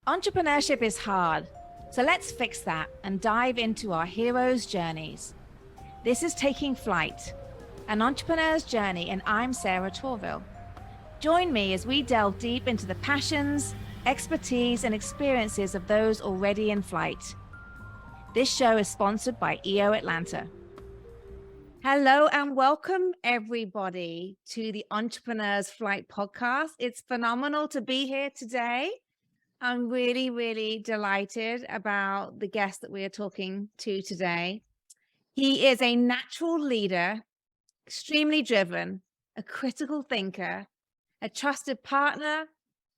Entrepreneurship is hard, so let's fix that and dive into our heroes' journeys. This is Taking Flight, an entrepreneur's journey, and I'm Sarah Torville. Join me as we delve deep into the passions, expertise, and experiences of those already in flight. This show is sponsored by EO Atlanta. Hello and welcome everybody to the Entrepreneur's Flight podcast. It's phenomenal to be here today. I'm really, really delighted about the guest that we are talking to today. He is a natural leader, extremely driven, a critical thinker, a trusted partner,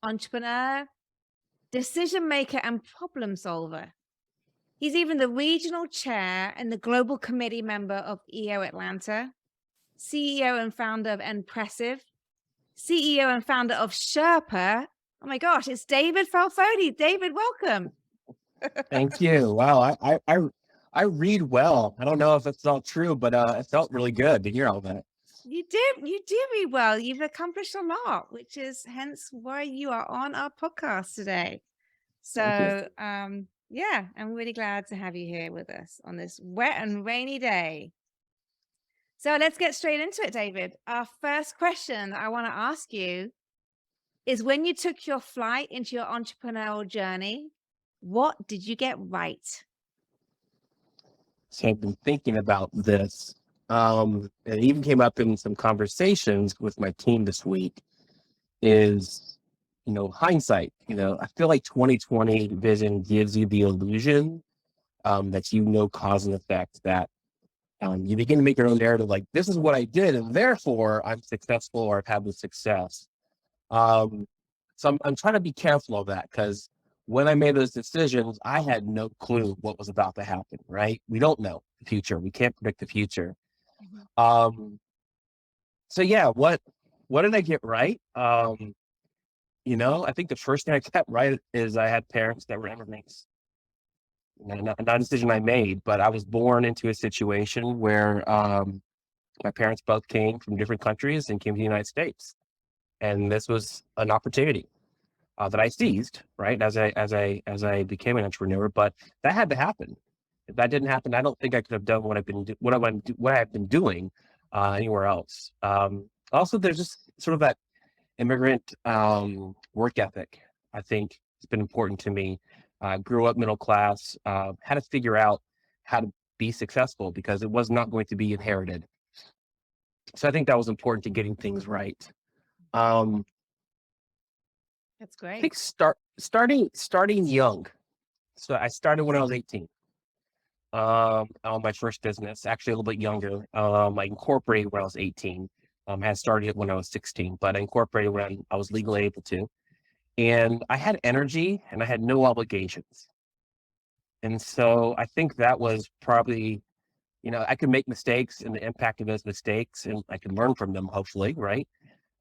entrepreneur, decision maker, and problem solver. He's even the regional chair and the global committee member of EO Atlanta, CEO and founder of NPressive, CEO and founder of Sherpa. Oh my gosh, it's David Felfoldi. David, welcome. Thank you. Wow, I read well. I don't know if it's all true, but it felt really good to hear all that. You do read well. You've accomplished a lot, which is hence why you are on our podcast today. So yeah, I'm really glad to have you here with us on this wet and rainy day. So let's get straight into it, David. Our first question that I want to ask you is, when you took your flight into your entrepreneurial journey, what did you get right? So I've been thinking about this. It even came up in some conversations with my team this week, is, hindsight. I feel like 2020 vision gives you the illusion that cause and effect, that you begin to make your own narrative, like, this is what I did, and therefore I'm successful, or I've had the success. So I'm trying to be careful of that, because when I made those decisions, I had no clue what was about to happen, right? We don't know the future. We can't predict the future. So yeah, what did I get right? I think the first thing I got right is I had parents that were immigrants. Not a decision I made, but I was born into a situation where my parents both came from different countries and came to the United States. And this was an opportunity that I seized, right, as I became an entrepreneur. But that had to happen. If that didn't happen, I don't think I could have done what I've been doing anywhere else. Also, there's just sort of that immigrant work ethic. I think it's been important to me. I grew up middle class, had to figure out how to be successful because it was not going to be inherited. So I think that was important to getting things right. That's great. I think starting young. So I started when I was 18. On my first business, actually a little bit younger. I incorporated when I was 18. Had started it when I was 16, but I incorporated when I was legally able to. And I had energy and I had no obligations. And so I think that was probably, I could make mistakes, and the impact of those mistakes, and I could learn from them, hopefully, right?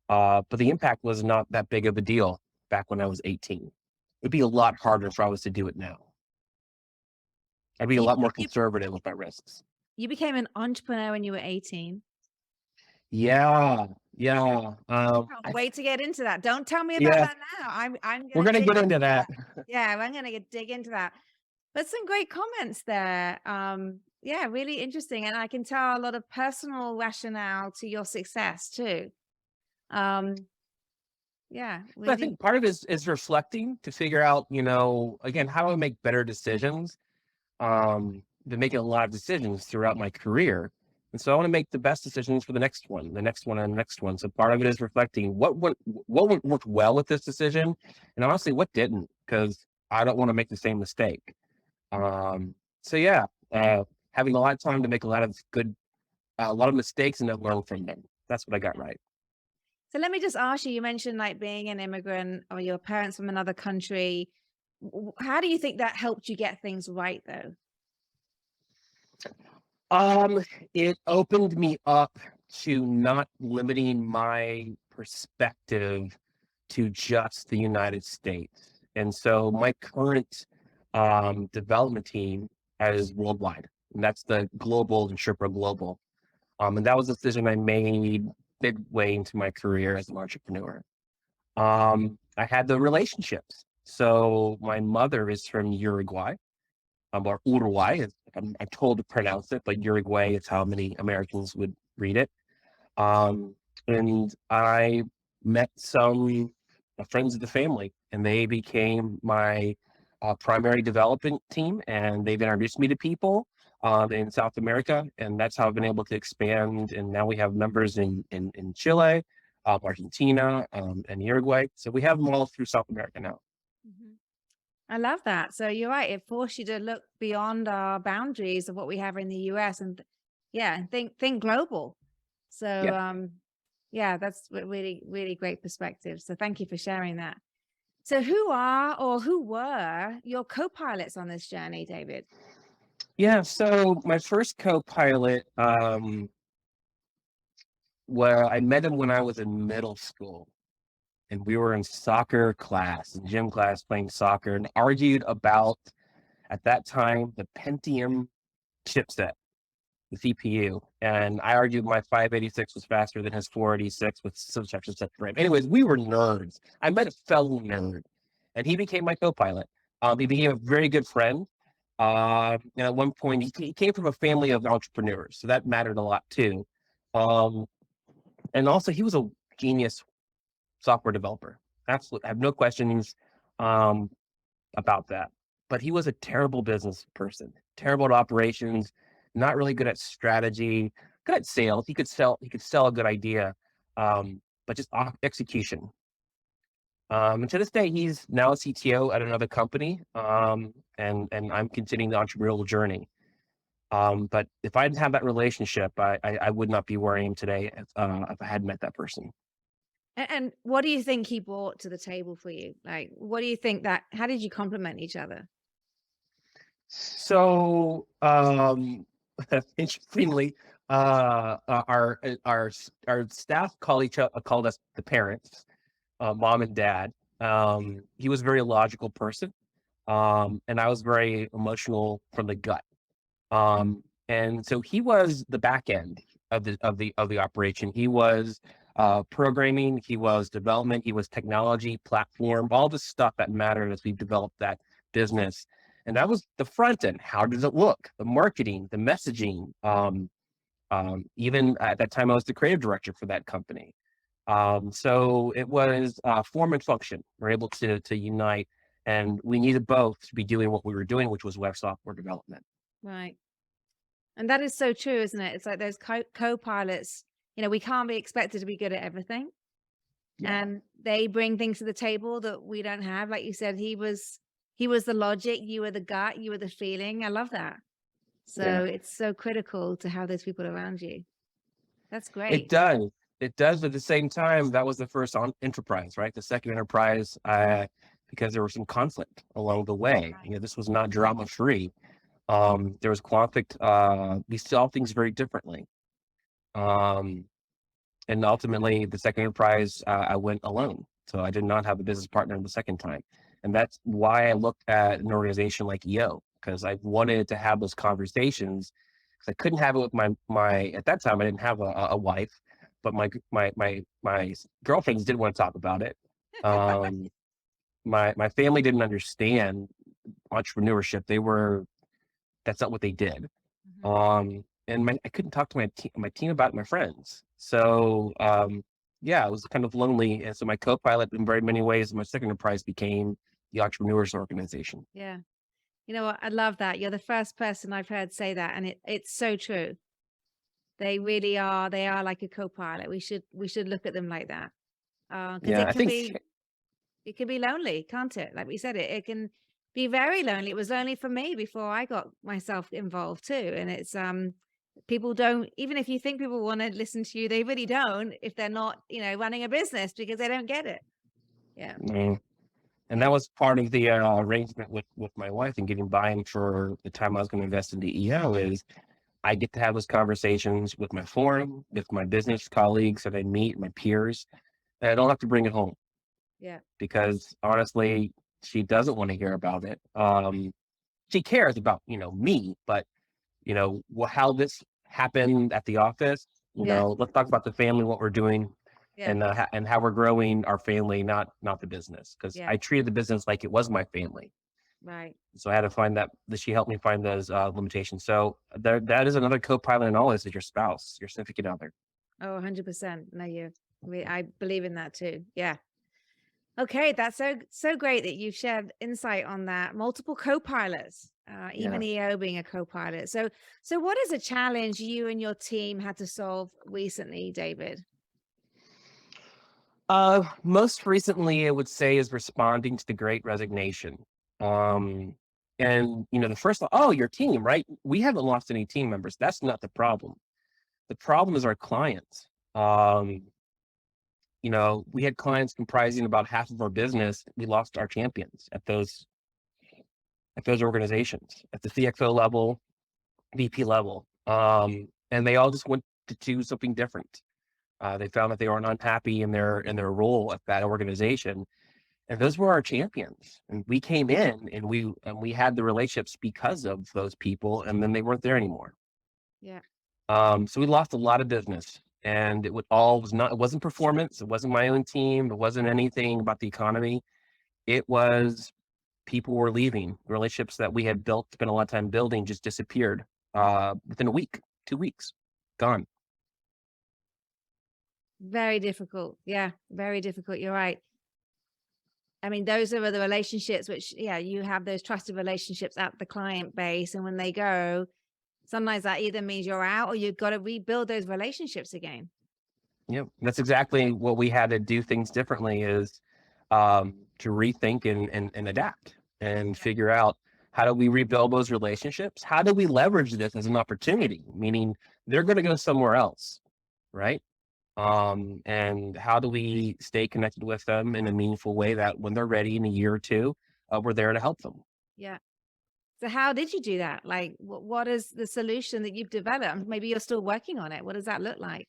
But the impact was not that big of a deal back when I was 18. It'd be a lot harder if I was to do it now. I'd be a lot more conservative with my risks. You became an entrepreneur when you were 18. Yeah. Wait to get into that. Don't tell me about that now. We're gonna get into that. Yeah, I'm gonna dig into that. But some great comments there. Yeah, really interesting, and I can tell a lot of personal rationale to your success too. Yeah, really. I think part of it is reflecting to figure out, again, how do I make better decisions? Been making a lot of decisions throughout my career. And so I want to make the best decisions for the next one, and the next one. So part of it is reflecting what worked well with this decision, and honestly, what didn't, because I don't want to make the same mistake. So yeah, having a lot of time to make a lot of mistakes and then learn from them. That's what I got right. So let me just ask you, you mentioned like being an immigrant or your parents from another country. How do you think that helped you get things right though? It opened me up to not limiting my perspective to just the United States. And so my current development team is worldwide, and that's the global and Sherpa Global. And that was a decision I made midway into my career as an entrepreneur. I had the relationships So my mother is from Uruguay, or Uruguay. I'm told to pronounce it, but Uruguay is how many Americans would read it. Um, and I met some friends of the family, and they became my primary development team, and they've introduced me to people in South America, and that's how I've been able to expand. And now we have members in Chile, Argentina, and Uruguay. So we have them all through South America now. Mhm. I love that. So you're right. It forced you to look beyond our boundaries of what we have in the US and yeah, think global. So Yeah. yeah, that's really, really great perspective. So thank you for sharing that. So who are or who were your co-pilots on this journey, David? Yeah. So my first co-pilot, well, I met him when I was in middle school. And we were in soccer class, gym class, playing soccer, and argued about, at that time, the Pentium chipset, the CPU. And I argued my 586 was faster than his 486 with such such RAM. Anyways, we were nerds. I met a fellow nerd, and he became my co-pilot. He became a very good friend. And at one point, he came from a family of entrepreneurs, so that mattered a lot too. Um, and also, he was a genius software developer. Absolutely. I have no questions um, about that. But he was a terrible business person, terrible at operations, not really good at strategy, good at sales. He could sell a good idea, but just execution. And to this day, he's now a CTO at another company, and I'm continuing the entrepreneurial journey. But if I didn't have that relationship, I would not be where I am today if I hadn't met that person. And what do you think he brought to the table for you? Like, what do you think how did you complement each other? So, interestingly, our staff called us the parents, mom and dad. He was a very logical person, and I was very emotional from the gut. And so he was the back end of the operation. He was programming, he was development, he was technology, platform, all the stuff that mattered as we developed that business. And that was the front end. How does it look? The marketing, the messaging. Even at that time, I was the creative director for that company. So it was form and function. We're able to unite, and we needed both to be doing what we were doing, which was web software development. Right. And that is so true, isn't it? It's like those co-pilots, we can't be expected to be good at everything. Yeah. And they bring things to the table that we don't have. Like you said, he was the logic, you were the gut, you were the feeling. I love that. Yeah. So it's so critical to have those people around you. That's It great. does. It does. But at the same time, that was the first enterprise, right? The second enterprise, because there was some conflict along the way. This was not drama free. There was conflict. We saw things very differently. Um, and ultimately, the second enterprise, I went alone. So I did not have a business partner the second time. And that's why I looked at an organization like EO, because I wanted to have those conversations because I couldn't have it with my at that time I didn't have a wife, but my girlfriends did want to talk about it. Um, my family didn't understand entrepreneurship. That's not what they did. Mhm. And I couldn't talk to my team about it, my friends. So yeah, it was kind of lonely. And so my co-pilot, in very many ways, my second enterprise became the entrepreneurs organization. Yeah. You know what? I love that. You're the first person I've heard say that. And it's so true. They really are. They are like a co-pilot. We should look at them like that. Because Yeah, it I can think be lonely, can't it? Like we said, it can be very lonely. It was lonely for me before I got myself involved too. And it's people don't, even if you think people want to listen to you, they really don't if they're not, running a business because they don't get it. Yeah. and that was part of the arrangement with my wife and getting buy-in for the time I was going to invest in the EO is I get to have those conversations with my forum, with my business colleagues that I meet, my peers, and I don't have to bring it home Yeah. because honestly, she doesn't want to hear about it. She cares about, me, but how this happened at the office, Yeah. let's talk about the family, what we're doing. Yeah. and how we're growing our family, not the business. Because Yeah. I treated the business like it was my family. Right. So I had to find that she helped me find those limitations. So that is another co-pilot in all this is your spouse, your significant other. Oh, 100%. No, I believe in that too. Yeah. Okay, that's so great that you've shared insight on that. Multiple co-pilots, even Yeah. EO being a co-pilot. So what is a challenge you and your team had to solve recently, David? Most recently, I would say is responding to the Great Resignation. And the first, oh, your team, right? We haven't lost any team members. That's not the problem. The problem is our clients. We had clients comprising about half of our business. We lost our champions at those organizations, at the CXO level, VP level. And they all just went to do something different. They found that they weren't unhappy in their role at that organization, and those were our champions. And we came in and we had the relationships because of those people, and then they weren't there anymore. Yeah. So we lost a lot of business, and it wasn't performance. It wasn't my own team. It wasn't anything about the economy. It was people were leaving. The relationships that we had built, spent a lot of time building, just disappeared within a week, 2 weeks, gone. Very difficult. Yeah, very difficult. You're right. I mean, those are the relationships which, yeah, you have those trusted relationships at the client base. And when they go, sometimes that either means you're out or you've got to rebuild those relationships again. Yep, that's exactly what we had to do things differently is to rethink and adapt and figure out how do we rebuild those relationships? How do we leverage this as an opportunity? Meaning they're going to go somewhere else, right? And how do we stay connected with them in a meaningful way that when they're ready in a year or two, we're there to help them. Yeah. So how did you do that? Like, what is the solution that you've developed? Maybe you're still working on it. What does that look like?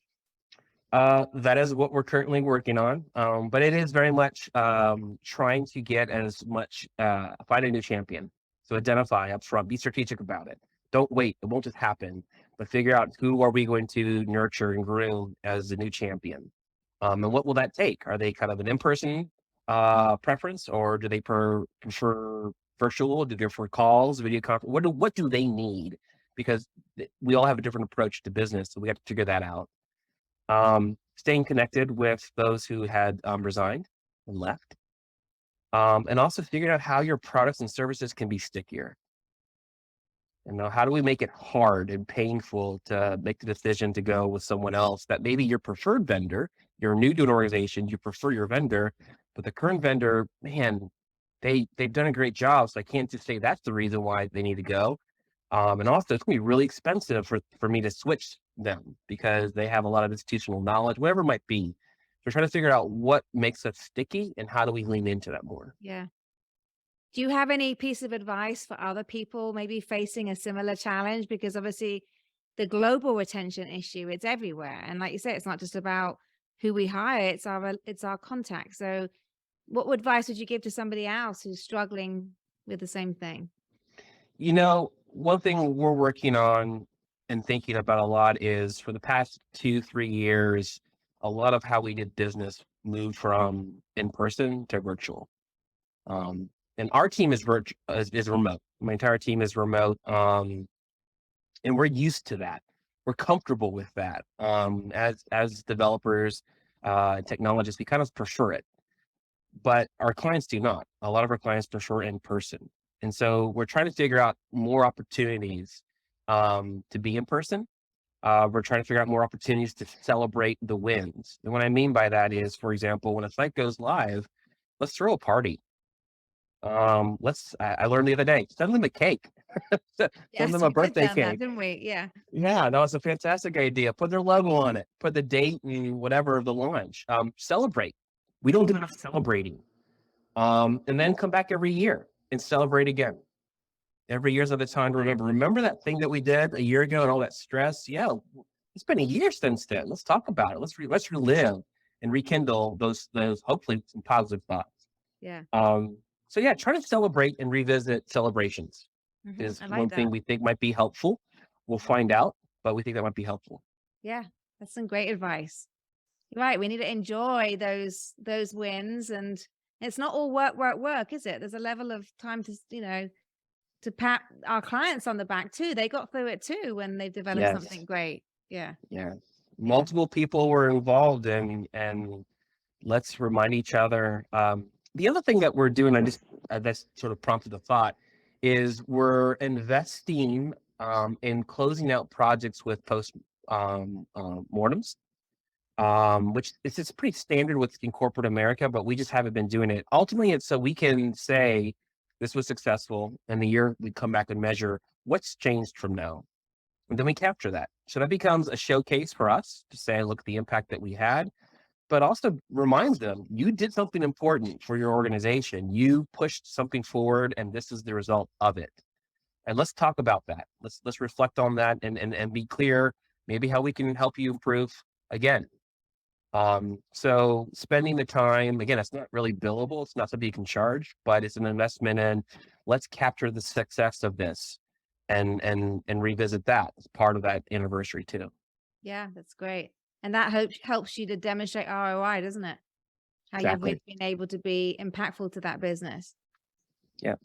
That is what we're currently working on. But it is very much trying to get as much, find a new champion. So identify up front, be strategic about it. Don't wait. It won't just happen, but figure out who are we going to nurture and groom as the new champion. And what will that take? Are they kind of an in-person preference, or do they prefer virtual? Do they prefer calls, video conference? What do they need? Because we all have a different approach to business, so we have to figure that out. Staying connected with those who had resigned and left, and also figuring out how your products and services can be stickier. How do we make it hard and painful to make the decision to go with someone else that maybe your preferred vendor, you're new to an organization, you prefer your vendor, but the current vendor, man, they've done a great job. So I can't just say that's the reason why they need to go. And also it's gonna be really expensive for me to switch them because they have a lot of institutional knowledge, whatever it might be. So trying to figure out what makes us sticky and how do we lean into that more. Yeah. Do you have any piece of advice for other people maybe facing a similar challenge? Because obviously the global retention issue, it's everywhere. And like you say, it's not just about who we hire, it's our contact. So what advice would you give to somebody else who's struggling with the same thing? One thing we're working on and thinking about a lot is for the past 2-3 years, a lot of how we did business moved from in person to virtual. And our team is remote. My entire team is remote. And we're used to that. We're comfortable with that. As developers, technologists, we kind of prefer it, but our clients do not. A lot of our clients prefer in person. And so we're trying to figure out more opportunities to be in person. We're trying to figure out more opportunities to celebrate the wins. And what I mean by that is, for example, when a site goes live, let's throw a party. I learned the other day, send them a cake. Send Yes, them a we did birthday done that, cake. didn't we? Yeah. Yeah, that was a fantastic idea. Put their logo on it, put the date and whatever of the launch. Celebrate. We don't do enough celebrating. And then come back every year and celebrate again. Every year's at a time to remember that thing that we did a year ago and all that stress. Yeah, it's been a year since then. Let's talk about it. Let's relive and rekindle those hopefully some positive thoughts. Yeah. So yeah, try to celebrate and revisit celebrations is I one like thing that. we think might be helpful. We'll find out, but we think that might be helpful. Yeah. That's some great advice. Right. We need to enjoy those wins, and it's not all work, is it? There's a level of time to, to pat our clients on the back too. They got through it too when they've developed Yes. something great. Yeah. Yeah. Yeah. Multiple people were involved, and let's remind each other. The other thing that we're doing, that's sort of prompted the thought, is we're investing in closing out projects with post mortems, which is just pretty standard in corporate America, but we just haven't been doing it. Ultimately, it's so we can say this was successful, and the year we come back and measure what's changed from now. And then we capture that. So that becomes a showcase for us to say, look, the impact that we had, but also reminds them you did something important for your organization. You pushed something forward, and this is the result of it. And let's talk about that. Let's reflect on that and be clear, maybe how we can help you improve again. So spending the time, again, it's not really billable. It's not something you can charge, but it's an investment in let's capture the success of this and revisit that as part of that anniversary too. Yeah, that's great. And that helps you to demonstrate ROI, doesn't it? How you've Exactly. really been able to be impactful to that business. Yeah.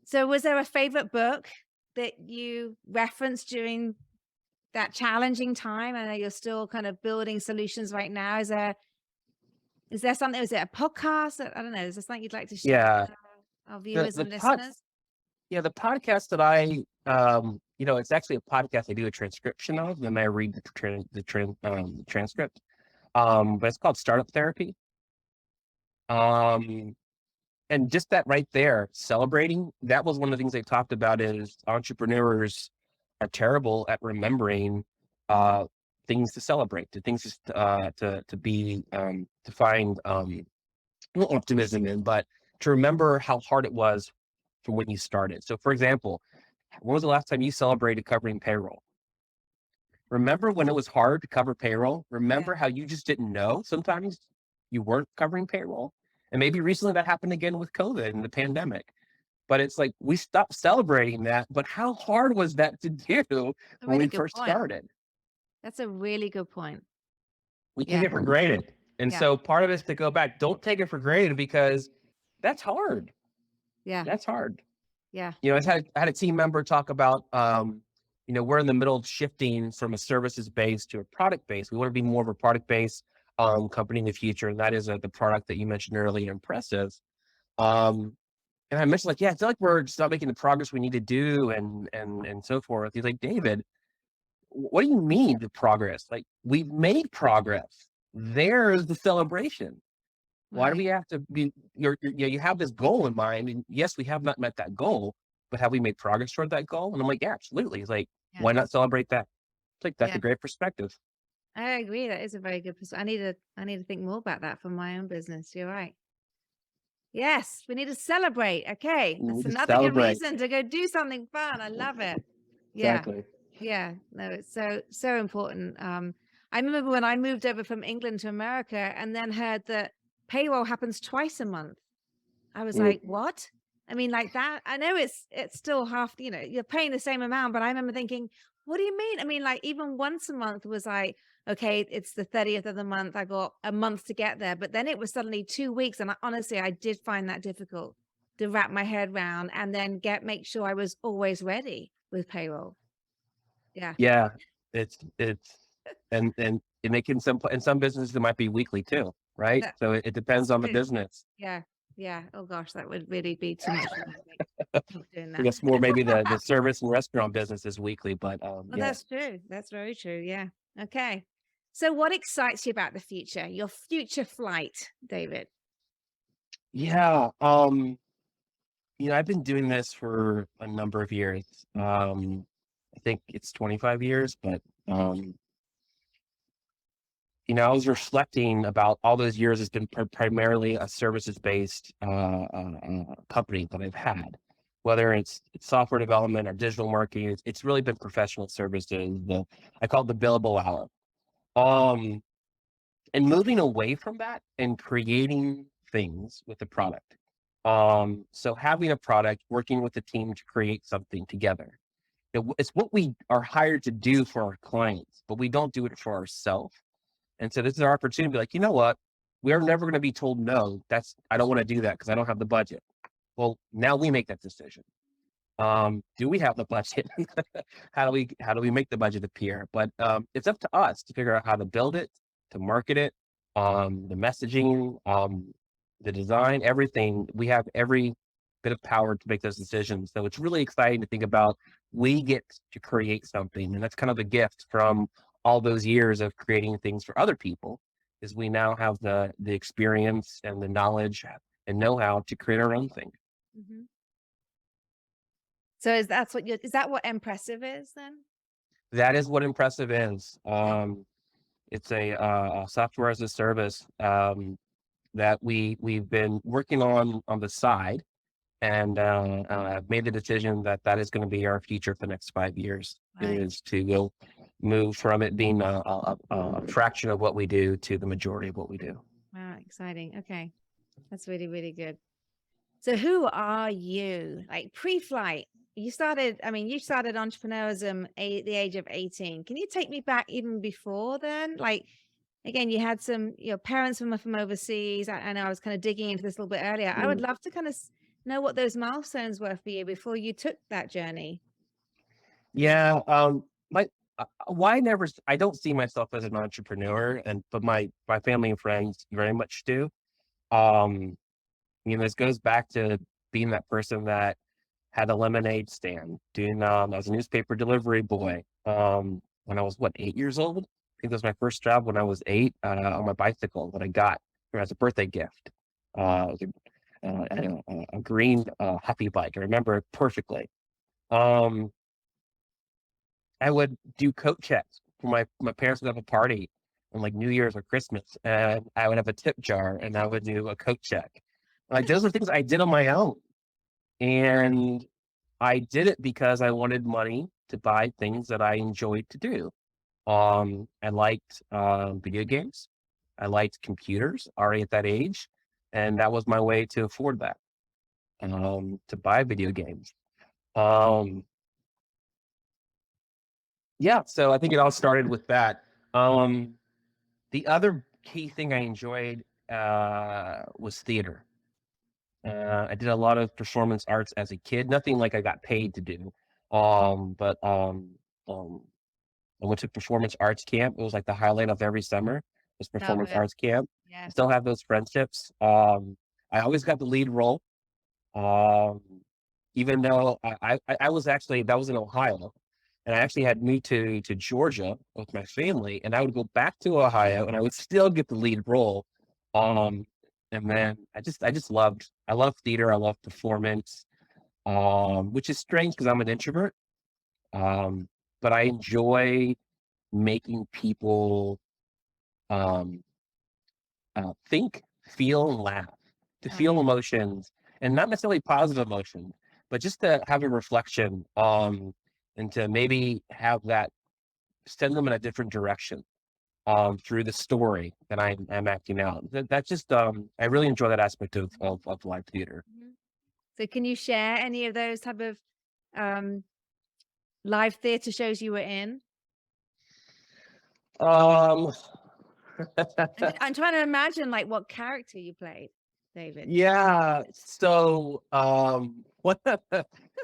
So was there a favorite book that you referenced during that challenging time? I know you're still kind of building solutions right now. Is there something, is it a podcast? I don't know. Is there something you'd like to share Yeah. with our viewers The and pod, listeners? yeah, the podcast that it's actually a podcast I do a transcription of, and then I read the transcript. But it's called Startup Therapy. And just that right there, celebrating, that was one of the things they talked about is entrepreneurs are terrible at remembering things to celebrate, to things to be to find not optimism in, but to remember how hard it was from when you started. So for example, when was the last time you celebrated covering payroll? Remember when it was hard to cover payroll? Remember how you just didn't know sometimes you weren't covering payroll? And maybe recently that happened again with COVID and the pandemic. But it's like we stopped celebrating that. But how hard was that to do A when we really good first point. started? That's a really good point. We take it for granted. And so part of it is to go back. Don't take it for granted because that's hard. Yeah. That's hard. Yeah. I had a team member talk about, we're in the middle of shifting from a services base to a product base. We want to be more of a product based company in the future. And that is the product that you mentioned earlier, Impressive. And I mentioned I feel like we're just not making the progress we need to do and so forth. He's like, David, what do you mean the progress? Like we've made progress. There's the celebration. Why do we have to be, you have this goal in mind, and yes, we have not met that goal, but have we made progress toward that goal? And I'm like, yeah, absolutely. He's like, why not celebrate that? It's like, that's a great perspective. I agree. That is a very good perspective. I need to think more about that for my own business. You're right. Yes, we need to celebrate. Okay. That's another good reason to go do something fun. I love it. Yeah. Exactly. Yeah. No, it's so important. I remember when I moved over from England to America and then heard that payroll happens twice a month. I was like, what? I mean, like that. I know it's still half, you're paying the same amount, but I remember thinking, what do you mean? I mean, like even once a month was like, okay, it's the 30th of the month. I got a month to get there, but then it was suddenly 2 weeks. And honestly, I did find that difficult to wrap my head around and then make sure I was always ready with payroll. Yeah. Yeah. It's, and in some businesses, it might be weekly too, right? So it depends on the business. Yeah. Yeah. Oh gosh, that would really be too much. Doing that. I guess more maybe the service and restaurant business is weekly, but Well, that's true. That's very true. Yeah. Okay. So what excites you about the future? Your future flight, David? Yeah. I've been doing this for a number of years. I think it's 25 years, but I was reflecting about all those years. It's been primarily a services-based company that I've had, whether it's software development or digital marketing. It's really been professional services. I call it the billable hour. And moving away from that and creating things with the product. So having a product, working with the team to create something together. It's what we are hired to do for our clients, but we don't do it for ourselves. And so this is our opportunity to be like, you know what? We're never going to be told no. I don't want to do that because I don't have the budget. Well, now we make that decision. Do we have the budget? How do we make the budget appear? But it's up to us to figure out how to build it, to market it, the messaging, the design, everything. We have every bit of power to make those decisions. So it's really exciting to think about. We get to create something, and that's kind of the gift from all those years of creating things for other people. Is we now have the experience and the knowledge and know-how to create our own thing. Mm-hmm. So is that what NPressive is then? That is what NPressive is. It's a software as a service that we've been working on the side, and I've made the decision that is going to be our future for the next 5 years. Right. Is to go move from it being a fraction of what we do to the majority of what we do. Wow, exciting. Okay, that's really, really good. So who are you? Like pre-flight, you started entrepreneurism at the age of 18. Can you take me back even before then? Like, again, you had your parents from overseas. I know I was kind of digging into this a little bit earlier. I would love to kind of know what those milestones were for you before you took that journey. Yeah. I don't see myself as an entrepreneur, but my family and friends very much do. This goes back to being that person that had a lemonade stand, doing I was a newspaper delivery boy when I was 8 years old. I think that was my first job when I was 8 on my bicycle that I got as a birthday gift. It was a green happy bike. I remember it perfectly. I would do coat checks for my parents would have a party on like New Year's or Christmas, and I would have a tip jar and I would do a coat check. Like those are things I did on my own. And I did it because I wanted money to buy things that I enjoyed to do. I liked video games. I liked computers already at that age, and that was my way to afford that, to buy video games. Yeah, so I think it all started with that. The other key thing I enjoyed was theater. I did a lot of performance arts as a kid, nothing like I got paid to do. But I went to performance arts camp. It was like the highlight of every summer was performance arts camp. Yeah. I still have those friendships. I always got the lead role. Even though I was actually, that was in Ohio, and I actually had moved to Georgia with my family, and I would go back to Ohio and I would still get the lead role. And then I love theater. I love performance, which is strange because I'm an introvert. But I enjoy making people think, feel, and laugh, to feel emotions, and not necessarily positive emotions, but just to have a reflection, and to maybe have that send them in a different direction through the story that I'm acting out. That's just I really enjoy that aspect of live theater. So can you share any of those type of live theater shows you were in? Um, I'm trying to imagine like what character you played, David. Yeah. So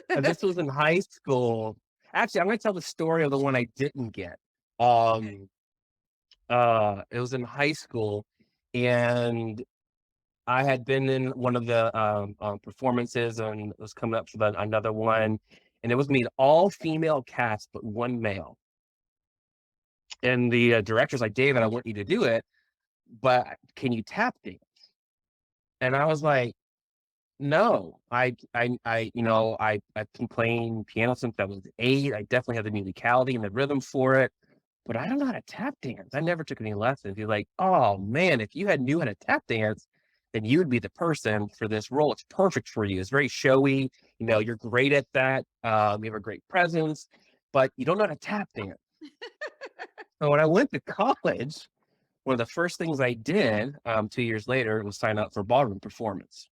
this was in high school. Actually, I'm gonna tell the story of the one I didn't get. It was in high school, and I had been in one of the performances, and it was coming up for another one, and it was me, an all-female cast, but one male. And the director's like, "David, I want you to do it, but can you tap dance?" And I was like, "No, I've been playing piano since I was 8. I definitely have the musicality and the rhythm for it, but I don't know how to tap dance. I never took any lessons." He's like, "Oh man, if you knew how to tap dance, then you would be the person for this role. It's perfect for you. It's very showy. You're great at that. You have a great presence, but you don't know how to tap dance." So when I went to college, one of the first things I did 2 years later was sign up for ballroom performance.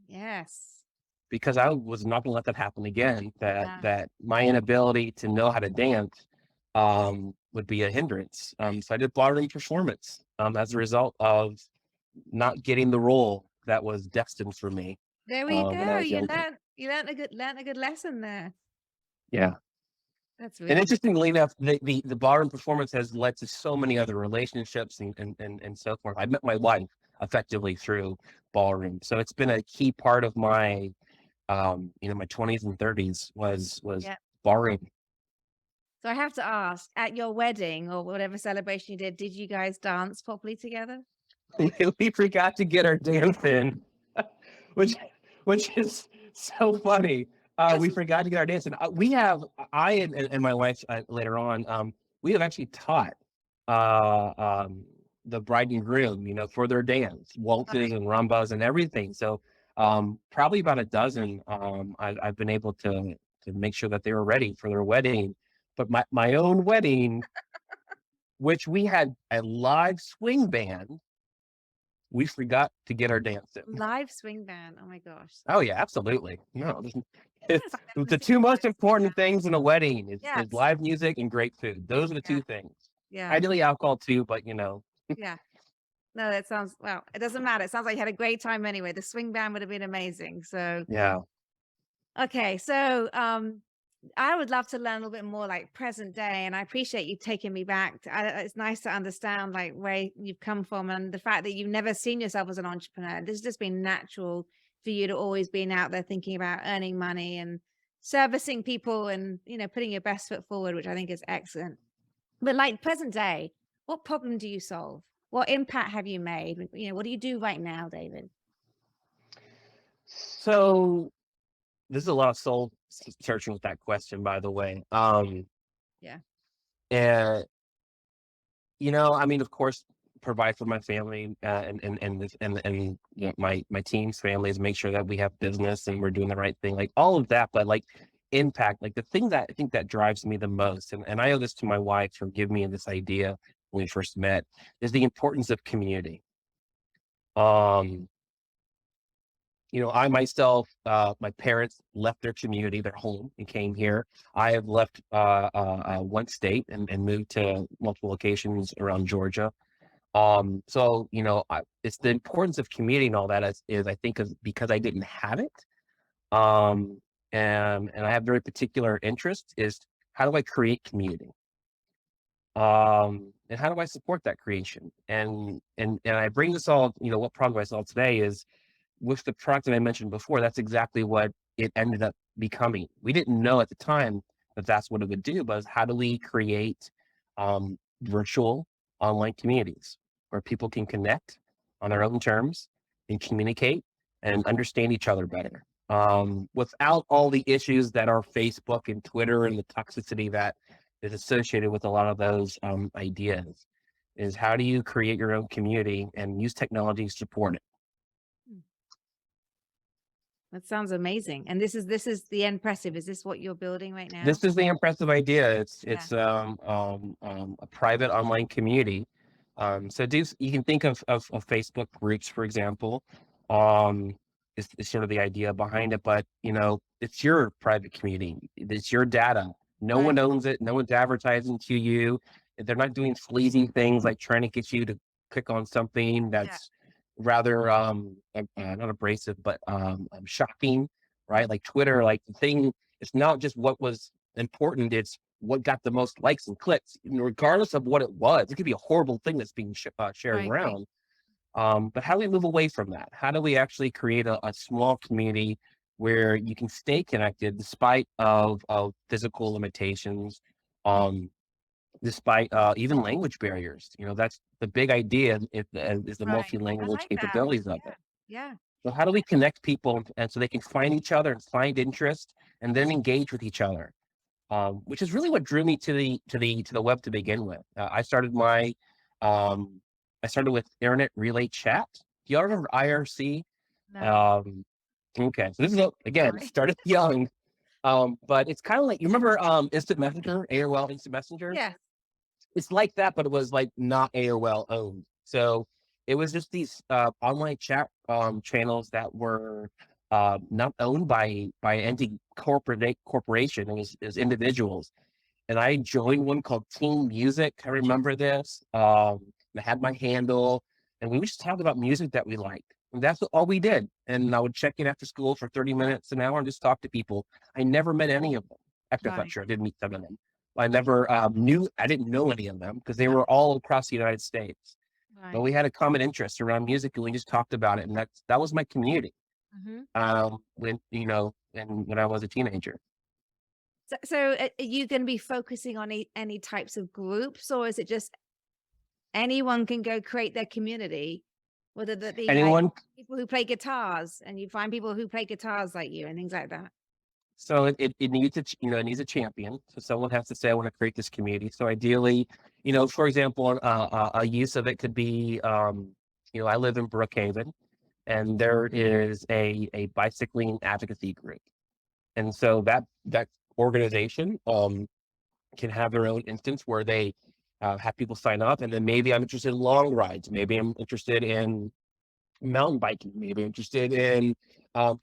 Yes. Because I was not going to let that happen again. That my inability to know how to dance would be a hindrance. So I did ballroom performance as a result of not getting the role that was destined for me There we when I go. was younger. You learned a good lesson there. Yeah. That's And really interestingly enough, the ballroom performance has led to so many other relationships and so forth. I met my wife effectively through ballroom. So it's been a key part of my my 20s and 30s was yeah. ballroom. So I have to ask, at your wedding or whatever celebration you did you guys dance properly together? We forgot to get our dance in, which which is so funny. We forgot to get our dance in. I and my wife later on, we have actually taught uh, um, the bride and groom, for their dance, waltzes and rumbas and everything. So probably about a dozen. I've been able to make sure that they were ready for their wedding. But my own wedding, which we had a live swing band, we forgot to get our dance in. Live swing band. Oh my gosh. Oh yeah, absolutely. No, Yes, I've never the seen two a live most swing important band. things in a wedding is Yes. live music and great food. Those are the Yeah. two things. Yeah. Ideally alcohol too, but Yeah. No, that sounds well, it doesn't matter. It sounds like you had a great time anyway. The swing band would have been amazing. So, yeah. okay. So, I would love to learn a little bit more like present day, and I appreciate you taking me back. It's nice to understand like where you've come from and the fact that you've never seen yourself as an entrepreneur. This has just been natural for you to always been out there thinking about earning money and servicing people and, putting your best foot forward, which I think is excellent. But like present day, what problem do you solve? What impact have you made? What do you do right now, David? So this is a lot of soul searching with that question, by the way. Yeah. And I mean, of course, provide for my family and my team's families, make sure that we have business and we're doing the right thing, like all of that. But like impact, like the thing that I think that drives me the most, and I owe this to my wife for giving me this idea when we first met, is the importance of community. Um, I myself, my parents left their community, their home, and came here. I have left one state and moved to multiple locations around Georgia. So it's the importance of community and all that is I think is because I didn't have it. Um, and I have very particular interests is how do I create community? And how do I support that creation? And I bring this all, what problem I solve today is with the product that I mentioned before, that's exactly what it ended up becoming. We didn't know at the time that that's what it would do, but how do we create virtual online communities where people can connect on their own terms and communicate and understand each other better without all the issues that are Facebook and Twitter and the toxicity that is associated with a lot of those ideas is how do you create your own community and use technology to support it. That sounds amazing. And this is the NPressive. Is this what you're building right now? This is the impressive idea. It's Yeah. it's a private online community. So you can think of Facebook groups, for example. Is sort of the idea behind it, but it's your private community. It's your data. No Right. one owns it. No one's advertising to you. They're not doing sleazy things like trying to get you to click on something Yeah. that's rather not abrasive, but shocking, right? Like Twitter, like the thing it's not just what was important, it's what got the most likes and clicks, regardless of what it was. It could be a horrible thing that's being shared I agree. around. But how do we move away from that? How do we actually create a small community where you can stay connected despite of physical limitations, despite even language barriers? That's the big idea is the Right. I multi-language like that. capabilities of Yeah. it. Yeah. So how do we connect people and so they can find each other and find interest and then engage with each other? Which is really what drew me to the web to begin with. Um, I started with Internet Relay Chat. Do y'all remember IRC? No. Um, okay, so this is again Sorry. started young, but it's kind of like you remember Instant Messenger, AOL Instant Messenger. Yes. It's like that, but it was like not AOL owned. So it was just these online chat channels that were not owned by any corporation. It was individuals, and I joined one called Team Music. I remember this. I had my handle, and we would just talk about music that we liked. And that's all we did. And I would check in after school for 30 minutes, an hour, and just talk to people. I never met any of them. Actually, I'm not Right. sure. I didn't meet some of them. I never I didn't know any of them because they were all across the United States. But Right. we had a common interest around music, and we just talked about it. And that was my community. Hmm. When I was a teenager. So, are you going to be focusing on any types of groups, or is it just anyone can go create their community, whether that be like Anyone people who play guitars and you find people who play guitars like you and things like that? So it needs it needs a champion. So someone has to say, I want to create this community. So ideally, for example, a use of it could be, I live in Brookhaven, and there is a bicycling advocacy group, and so that organization can have their own instance where they have people sign up, and then maybe I'm interested in long rides, maybe I'm interested in mountain biking, maybe interested in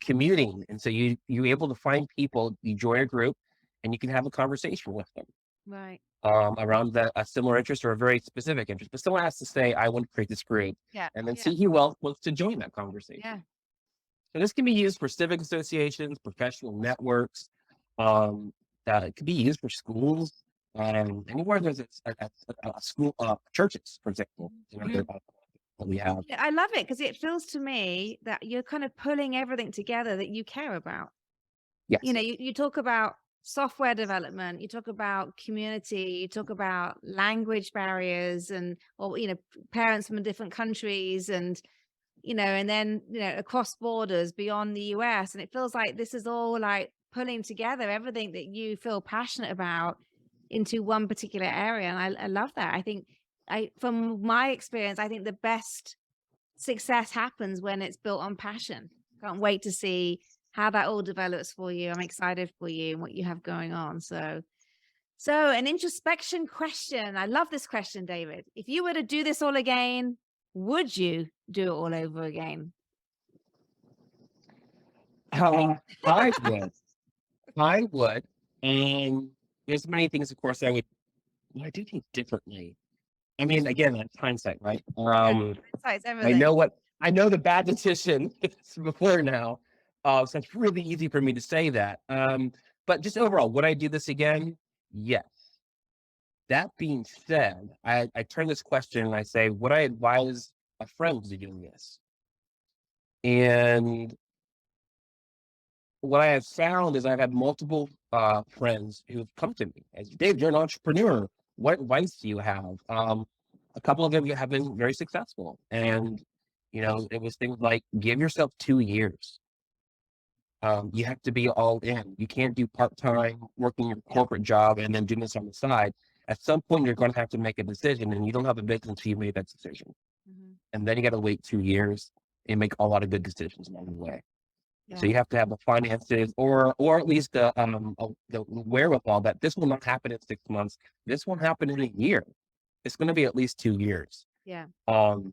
commuting. And so you're able to find people, you join a group, and you can have a conversation with them Right. around a similar interest or a very specific interest. But someone has to say, I want to create this group, Yeah. and then Yeah. see who else wants to join that conversation. Yeah. So this can be used for civic associations, professional networks. It could be used for schools. Anywhere there's a school, churches, for example, Mhm. that we have. Yeah, I love it because it feels to me that you're kind of pulling everything together that you care about. Yes. You talk about software development, you talk about community, you talk about language barriers and, or, parents from different countries and, and then, across borders beyond the US. And it feels like this is all like pulling together everything that you feel passionate about into one particular area. And I love that. I think from my experience, I think the best success happens when it's built on passion. Can't wait to see how that all develops for you. I'm excited for you and what you have going on. So an introspection question. I love this question, David. If you were to do this all again, would you do it all over again? I would. I would. And there's many things, of course, I do think differently. I mean, again, that's hindsight, right? Yeah, hindsight's I everything. know I know the bad decision before now. So it's really easy for me to say that. But just overall, would I do this again? Yes. That being said, I turn this question and I say, would I advise a friend to do this? And what I have found is I've had multiple friends who've come to me as, Dave, you're an entrepreneur. What advice do you have? A couple of them have been very successful, and it was things like give yourself 2 years. You have to be all in. You can't do part time working your corporate job and then doing this on the side. At some point, you're going to have to make a decision, and you don't have a business until you made that decision. Mhm. And then you got to wait 2 years and make a lot of good decisions along the way. So Yeah. you have to have the finances, or at least the wherewithal that this will not happen in 6 months. This won't happen in a year. It's going to be at least 2 years. Yeah. Um,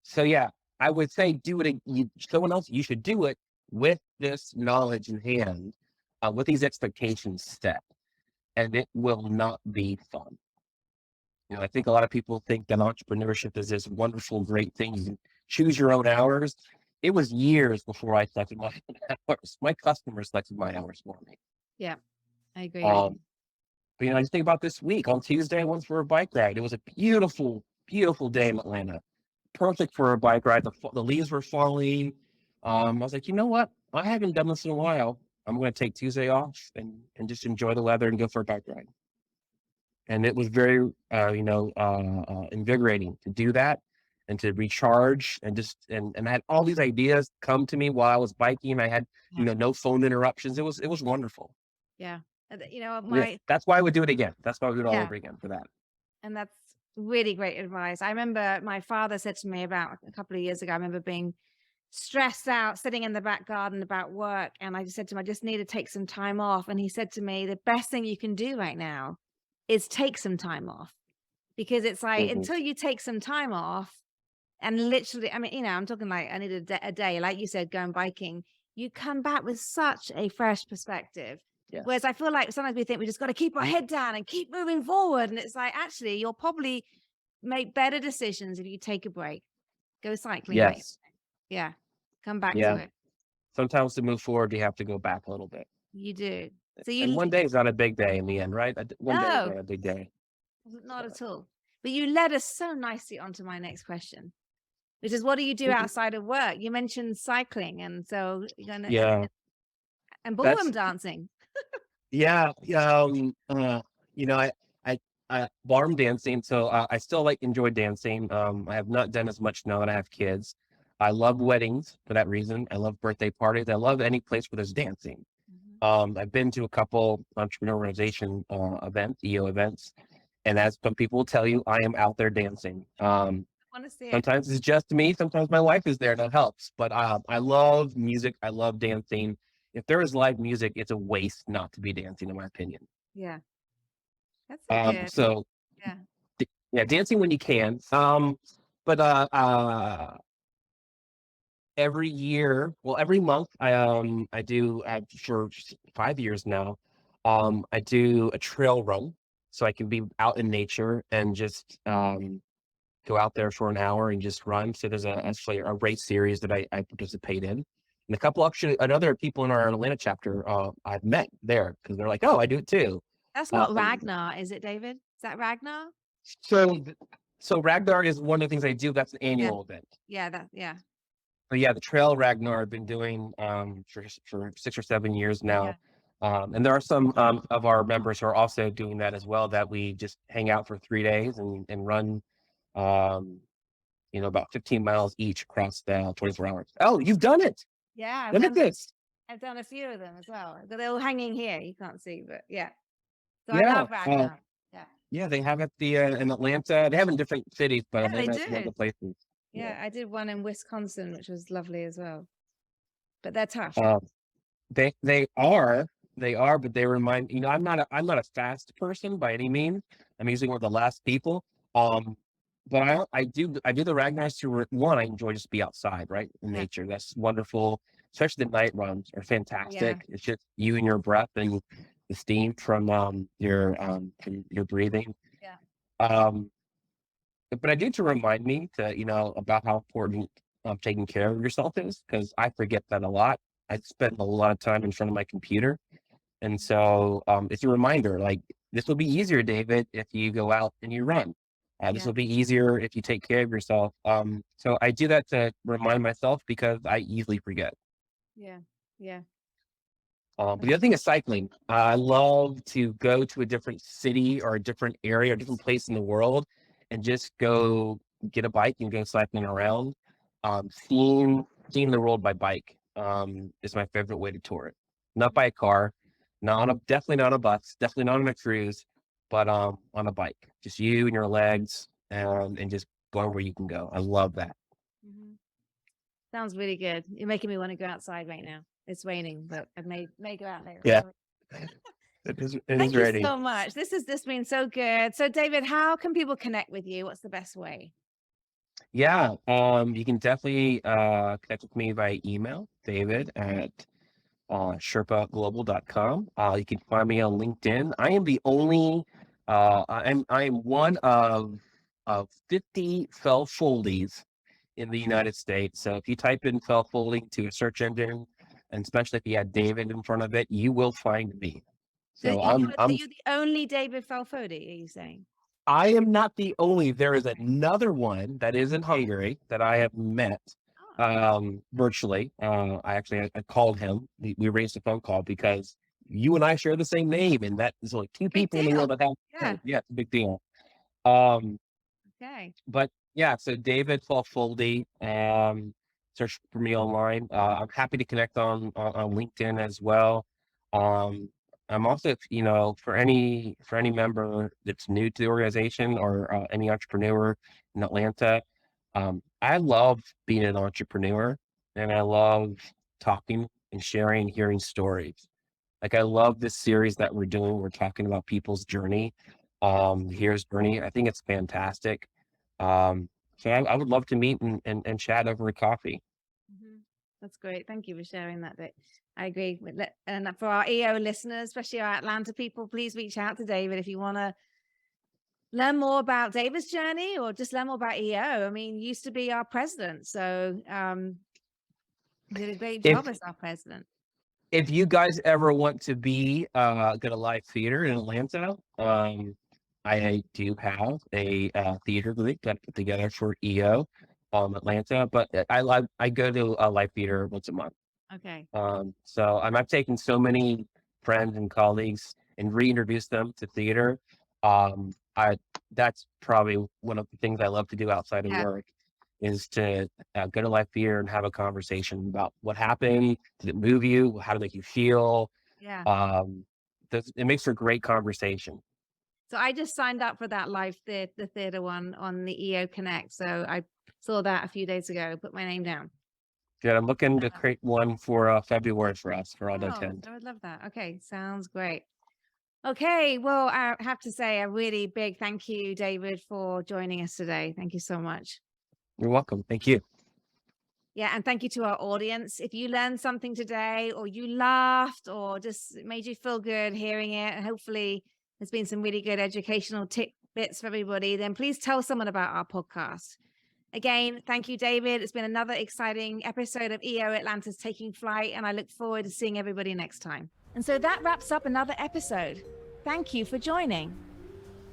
so yeah, I would say do it. Someone else, you should do it with this knowledge in hand, with these expectations set, and it will not be fun. I think a lot of people think that entrepreneurship is this wonderful, great thing. You can choose your own hours. It was years before I selected my own hours. My customers selected my hours for me. Yeah. I agree. Um, but I just think about this week. On Tuesday, I went for a bike ride. It was a beautiful, beautiful day in Atlanta. Perfect for a bike ride. The leaves were falling. I was like, you know what? I haven't done this in a while. I'm going to take Tuesday off and just enjoy the weather and go for a bike ride. And it was very, invigorating to do that and to recharge and I had all these ideas come to me while I was biking. I had, Yeah. no phone interruptions. It was wonderful. Yeah. Yeah, that's why I would do it again. That's why I would do it all Yeah. over again for that. And that's really great advice. I remember my father said to me about a couple of years ago, I remember being stressed out, sitting in the back garden about work. And I just said to him, I just need to take some time off. And he said to me, the best thing you can do right now is take some time off. Because it's like Hmm. until you take some time off, and literally, I mean, I'm talking like I need a day, like you said, going biking, you come back with such a fresh perspective. Yeah. Whereas I feel like sometimes we think we just got to keep our head down and keep moving forward. And it's like, actually, you'll probably make better decisions if you take a break, go cycling. Like, Yes. yeah, come back to Yeah. it. Sometimes to move forward, you have to go back a little bit. You do. So And one day is not a big day in the end, right? One day is no, not a big day. not at all. But you led us so nicely onto my next question, which is, what do you do outside of work? You mentioned cycling, and so you're gonna Yeah. and That's ballroom dancing. yeah. You know, I ballroom dancing. So I still enjoy dancing. I have not done as much now that I have kids. I love weddings for that reason. I love birthday parties. I love any place where there's dancing. I've been to a couple entrepreneur organization events, EO events, and as some people will tell you, I am out there dancing. I want to see it. Sometimes it's just me. Sometimes my wife is there. That helps. But I love music. I love dancing. If there is live music, it's a waste not to be dancing, in my opinion. Yeah, that's so good. So Yeah. yeah, dancing when you can. But every year, well, every month, I do for 5 years now. I do a trail run, so I can be out in nature and just go out there for an hour and just run. So there's actually a race series that I participate in. And a couple, actually, another people in our Atlanta chapter I've met there because they're like, oh, I do it too. That's not Ragnar, is it, David? Is that Ragnar? So Ragnar is one of the things I do. That's an annual event. Yeah. But yeah, the Trail Ragnar I've been doing for 6 or 7 years now. And there are some of our members who are also doing that as well, that we just hang out for 3 days and run about 15 miles each across the 24 hours. Oh, you've done it. Yeah. Look at this. I've done a few of them as well. They're all hanging here. You can't see, but yeah. So Yeah. I love Ragnar. Yeah, they have it in Atlanta. They have it in different cities, but Yeah, they have do. other places. Yeah, I did one in Wisconsin, which was lovely as well. But they're tough. They are, but they remind I'm not a fast person by any means. I'm usually one of the last people. But I do the Ragnar's to one. I enjoy just be outside, right, in nature. That's wonderful. Especially the night runs are fantastic. It's just you and your breath and the steam from your breathing. But I do to remind me to about how important taking care of yourself is, because I forget that a lot. I spend a lot of time in front of my computer, and so it's a reminder. Like, this will be easier, David, if you go out and you run. This will be easier if you take care of yourself. So I do that to remind myself, because I easily forget. Yeah. But the other thing is cycling. I love to go to a different city or a different area or different place in the world and just go get a bike and go cycling around. Seeing the world by bike is my favorite way to tour it. Not by a car, definitely not on a bus, definitely not on a cruise, but on a bike. Just you and your legs, and just going where you can go. I love that. Sounds really good. You're making me want to go outside right now. It's raining, but I may go out later. Yeah. Thank you so much. This has been so good. So, David, how can people connect with you? What's the best way? Yeah, you can definitely connect with me via email, David at sherpaglobal.com. You can find me on LinkedIn. I am the only I am one of 50 Felfoldis in the United States. So if you type in Felfoldi to a search engine, and especially if you add David in front of it, you will find me. So you're the only David Felfoldi, are you saying? I am not the only. There is another one that is in Hungary that I have met virtually. I called him. We arranged a phone call because you and I share the same name, and that is only two people in the world that have. Yeah, it's a big deal. Okay. But yeah, so David Felfoldi, search for me online. I'm happy to connect on LinkedIn as well. I'm also, for any member that's new to the organization, or any entrepreneur in Atlanta, I love being an entrepreneur, and I love talking and sharing, hearing stories. Like, I love this series that we're doing. We're talking about people's journey. Here's journey. I think it's fantastic. So I would love to meet and chat over a coffee. That's great. Thank you for sharing that, I agree. And for our EO listeners, especially our Atlanta people, please reach out to David if you want to learn more about David's journey or just learn more about EO. I mean, used to be our president. So he did a great job as our president. If you guys ever want to be go to live theater in Atlanta, I do have a theater group that put together for EO Atlanta, but I go to a live theater once a month. Okay. So I've taken so many friends and colleagues and reintroduced them to theater. That's probably one of the things I love to do outside of work is to go to live theater and have a conversation about what happened. Did it move you? How did it make you feel? Yeah. It makes for great conversation. So I just signed up for that the theater one on the EO Connect. So I saw that a few days ago, put my name down. Good. I'm looking to create one for February for us for all to attend. I would love that. Okay. Sounds great. Okay. Well, I have to say a really big thank you, David, for joining us today. Thank you so much. You're welcome. Thank you. Yeah. And thank you to our audience. If you learned something today or you laughed or just made you feel good hearing it, and hopefully there's been some really good educational tidbits for everybody, then please tell someone about our podcast. Again, thank you, David. It's been another exciting episode of EO Atlanta's Taking Flight, and I look forward to seeing everybody next time. And so that wraps up another episode. Thank you for joining.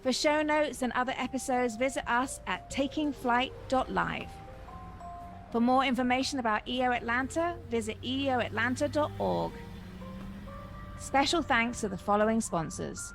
For show notes and other episodes, visit us at takingflight.live. For more information about EO Atlanta, visit eoatlanta.org. Special thanks to the following sponsors: